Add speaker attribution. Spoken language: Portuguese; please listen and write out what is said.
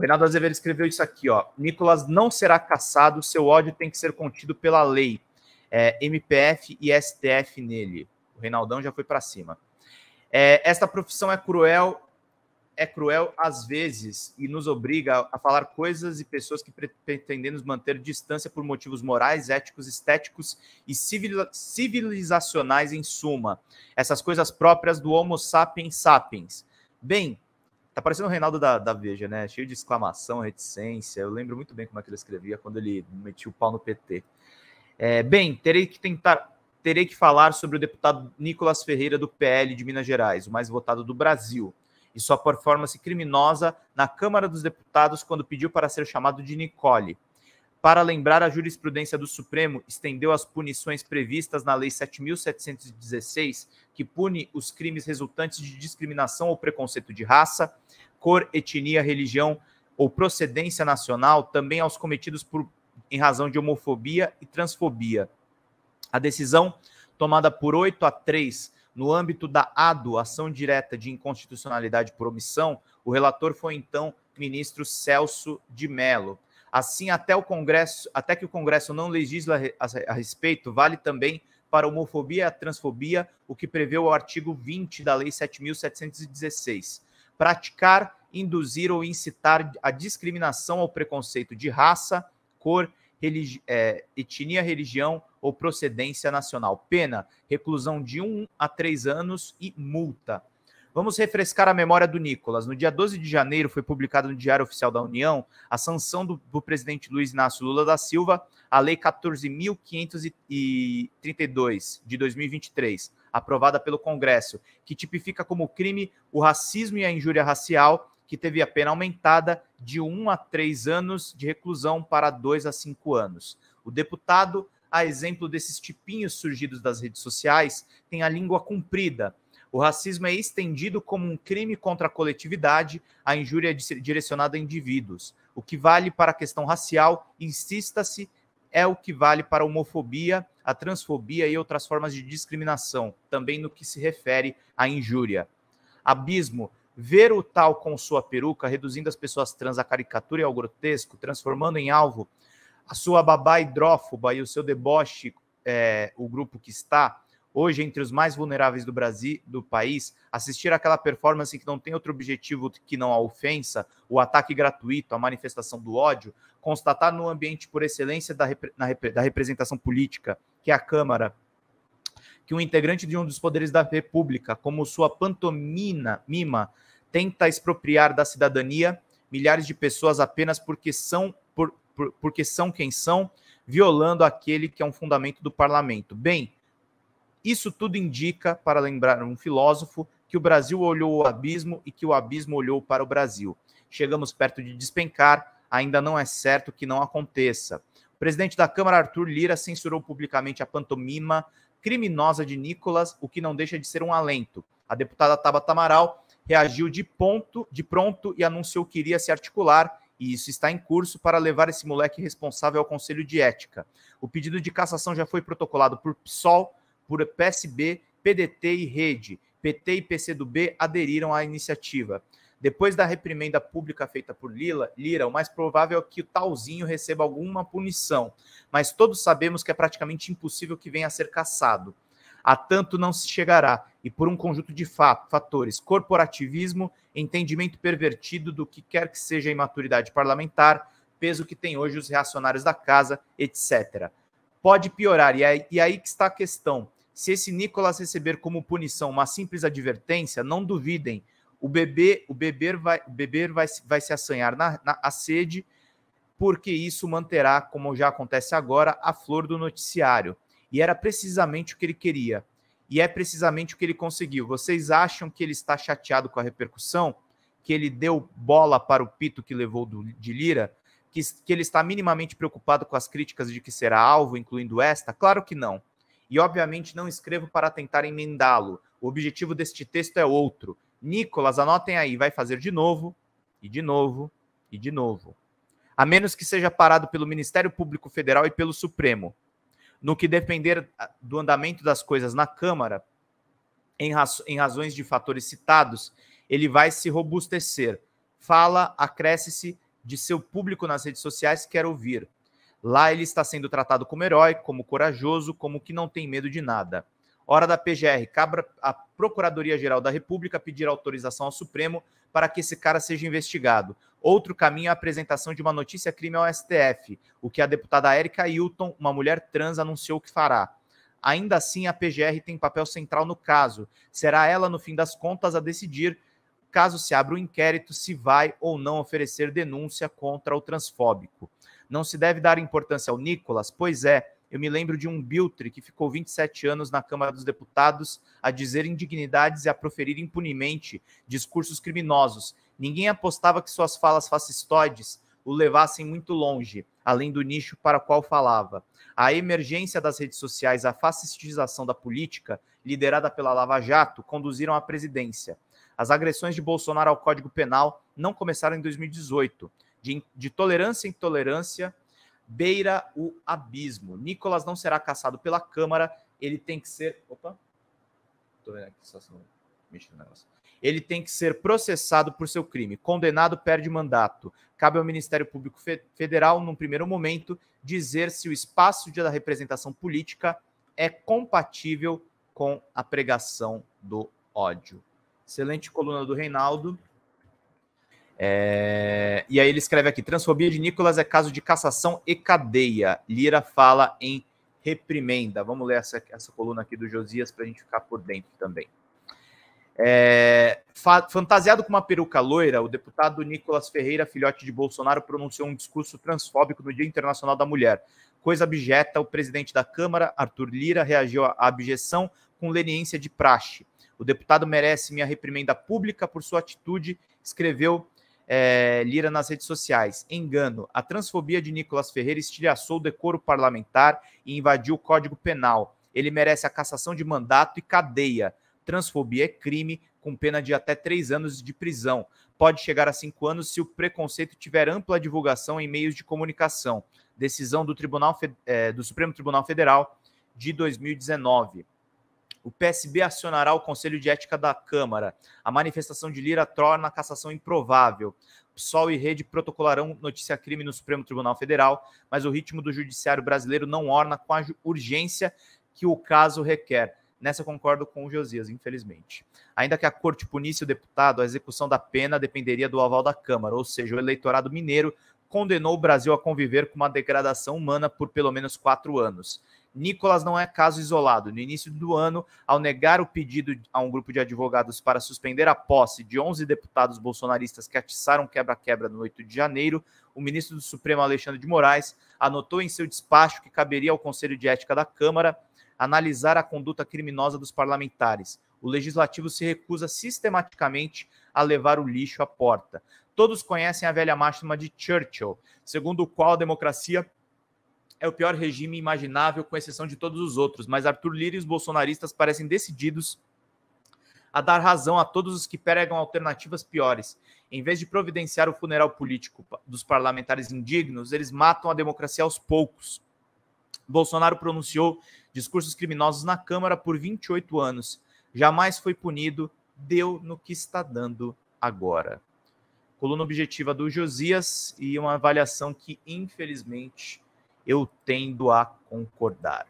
Speaker 1: O Reinaldo Azevedo escreveu isso aqui, ó. Nicolas não será cassado, seu ódio tem que ser contido pela lei. MPF e STF nele. O Reinaldão já foi para cima. Esta profissão é cruel às vezes e nos obriga a falar coisas e pessoas que pretendemos manter distância por motivos morais, éticos, estéticos e civilizacionais em suma. Essas coisas próprias do Homo sapiens sapiens. Bem, tá parecendo o Reinaldo da Veja, né? Cheio de exclamação, reticência. Eu lembro muito bem como é que ele escrevia quando ele metia o pau no PT. Bem, terei que falar sobre o deputado Nicolas Ferreira do PL de Minas Gerais, o mais votado do Brasil, e sua performance criminosa na Câmara dos Deputados quando pediu para ser chamado de Nicole. Para lembrar, a jurisprudência do Supremo estendeu as punições previstas na Lei 7.716, que pune os crimes resultantes de discriminação ou preconceito de raça, cor, etnia, religião ou procedência nacional, também aos cometidos em razão de homofobia e transfobia. A decisão, tomada por 8-3, no âmbito da ADO, Ação Direta de Inconstitucionalidade por Omissão, o relator foi então ministro Celso de Mello. Assim, até que o Congresso não legisla a respeito, vale também para a homofobia e a transfobia, o que prevê o artigo 20 da Lei 7.716. Praticar, induzir ou incitar a discriminação ou preconceito de raça, cor, etnia, religião ou procedência nacional. Pena, reclusão de 1 a 3 anos e multa. Vamos refrescar a memória do Nicolas. No dia 12 de janeiro foi publicado no Diário Oficial da União a sanção do presidente Luiz Inácio Lula da Silva, a Lei 14.532 de 2023, aprovada pelo Congresso, que tipifica como crime o racismo e a injúria racial, que teve a pena aumentada de 1 a 3 anos de reclusão para 2 a 5 anos. O deputado, a exemplo desses tipinhos surgidos das redes sociais, tem a língua comprida. O racismo é estendido como um crime contra a coletividade, a injúria direcionada a indivíduos. O que vale para a questão racial, insista-se, é o que vale para a homofobia, a transfobia e outras formas de discriminação, também no que se refere à injúria. Abismo. Ver o tal com sua peruca, reduzindo as pessoas trans à caricatura e ao grotesco, transformando em alvo a sua babá hidrófoba e o seu deboche, o grupo que está hoje entre os mais vulneráveis do Brasil, do país, assistir àquela performance que não tem outro objetivo que não a ofensa, o ataque gratuito, a manifestação do ódio, constatar no ambiente por excelência da representação política, que é a Câmara, que um integrante de um dos poderes da República, como sua pantomima, tenta expropriar da cidadania milhares de pessoas apenas porque são quem são, violando aquele que é um fundamento do parlamento. Bem, isso tudo indica, para lembrar um filósofo, que o Brasil olhou o abismo e que o abismo olhou para o Brasil. Chegamos perto de despencar, ainda não é certo que não aconteça. O presidente da Câmara, Arthur Lira, censurou publicamente a pantomima criminosa de Nicolas, o que não deixa de ser um alento. A deputada Tabata Amaral reagiu de pronto e anunciou que iria se articular, e isso está em curso, para levar esse moleque responsável ao Conselho de Ética. O pedido de cassação já foi protocolado por PSOL, por PSB, PDT e Rede. PT e PCdoB aderiram à iniciativa. Depois da reprimenda pública feita por Lira, o mais provável é que o talzinho receba alguma punição, mas todos sabemos que é praticamente impossível que venha a ser cassado. A tanto não se chegará, e por um conjunto de fatores, corporativismo, entendimento pervertido do que quer que seja a imaturidade parlamentar, peso que tem hoje os reacionários da casa, etc. Pode piorar, e aí que está a questão. Se esse Nicolas receber como punição uma simples advertência, não duvidem, o beber vai se assanhar à sede, porque isso manterá, como já acontece agora, a flor do noticiário. E era precisamente o que ele queria. E é precisamente o que ele conseguiu. Vocês acham que ele está chateado com a repercussão? Que ele deu bola para o pito que levou de Lira? Que ele está minimamente preocupado com as críticas de que será alvo, incluindo esta? Claro que não. E, obviamente, não escrevo para tentar emendá-lo. O objetivo deste texto é outro. Nicolas, anotem aí, vai fazer de novo, e de novo, e de novo. A menos que seja parado pelo Ministério Público Federal e pelo Supremo. No que depender do andamento das coisas na Câmara, em razões de fatores citados, ele vai se robustecer. Fala, acresce-se de seu público nas redes sociais quer ouvir. Lá ele está sendo tratado como herói, como corajoso, como que não tem medo de nada. Hora da PGR, cabe a Procuradoria-Geral da República pedir autorização ao Supremo para que esse cara seja investigado. Outro caminho é a apresentação de uma notícia-crime ao STF, o que a deputada Érica Hilton, uma mulher trans, anunciou que fará. Ainda assim, a PGR tem papel central no caso. Será ela, no fim das contas, a decidir, caso se abra o inquérito, se vai ou não oferecer denúncia contra o transfóbico. Não se deve dar importância ao Nicolas? Pois é, eu me lembro de um biltre que ficou 27 anos na Câmara dos Deputados a dizer indignidades e a proferir impunemente discursos criminosos. Ninguém apostava que suas falas fascistoides o levassem muito longe, além do nicho para o qual falava. A emergência das redes sociais, a fascistização da política, liderada pela Lava Jato, conduziram à presidência. As agressões de Bolsonaro ao Código Penal não começaram em 2018. De tolerância em tolerância, beira o abismo. Nicolas não será caçado pela Câmara, ele tem que ser... Opa! Tô vendo aqui, só mexendo no negócio. Ele tem que ser processado por seu crime. Condenado, perde mandato. Cabe ao Ministério Público Federal, num primeiro momento, dizer se o espaço da representação política é compatível com a pregação do ódio. Excelente coluna do Reinaldo. E aí ele escreve aqui: transfobia de Nicolas é caso de cassação e cadeia. Lira fala em reprimenda. Vamos ler essa coluna aqui do Josias para a gente ficar por dentro também. Fantasiado com uma peruca loira, o deputado Nicolas Ferreira, filhote de Bolsonaro, pronunciou um discurso transfóbico no Dia Internacional da Mulher. Coisa abjeta, o presidente da Câmara, Arthur Lira, reagiu à abjeção com leniência de praxe. O deputado merece minha reprimenda pública por sua atitude, escreveu Lira nas redes sociais. Engano. A transfobia de Nicolas Ferreira estilhaçou o decoro parlamentar e invadiu o Código Penal. Ele merece a cassação de mandato e cadeia. Transfobia é crime, com pena de até 3 anos de prisão. Pode chegar a 5 anos se o preconceito tiver ampla divulgação em meios de comunicação. Decisão do Supremo Tribunal Federal de 2019. O PSB acionará o Conselho de Ética da Câmara. A manifestação de Lira torna a cassação improvável. PSOL e Rede protocolarão notícia-crime no Supremo Tribunal Federal, mas o ritmo do judiciário brasileiro não orna com a urgência que o caso requer. Nessa concordo com o Josias, infelizmente. Ainda que a corte punisse o deputado, a execução da pena dependeria do aval da Câmara, ou seja, o eleitorado mineiro condenou o Brasil a conviver com uma degradação humana por pelo menos 4 anos. Nicolas não é caso isolado. No início do ano, ao negar o pedido a um grupo de advogados para suspender a posse de 11 deputados bolsonaristas que atiçaram quebra-quebra no 8 de janeiro, o ministro do Supremo, Alexandre de Moraes, anotou em seu despacho que caberia ao Conselho de Ética da Câmara analisar a conduta criminosa dos parlamentares. O legislativo se recusa sistematicamente a levar o lixo à porta. Todos conhecem a velha máxima de Churchill, segundo o qual a democracia é o pior regime imaginável, com exceção de todos os outros, mas Arthur Lira e os bolsonaristas parecem decididos a dar razão a todos os que pregam alternativas piores. Em vez de providenciar o funeral político dos parlamentares indignos, eles matam a democracia aos poucos. Bolsonaro pronunciou discursos criminosos na Câmara por 28 anos. Jamais foi punido, deu no que está dando agora. Coluna objetiva do Josias e uma avaliação que, infelizmente, eu tendo a concordar.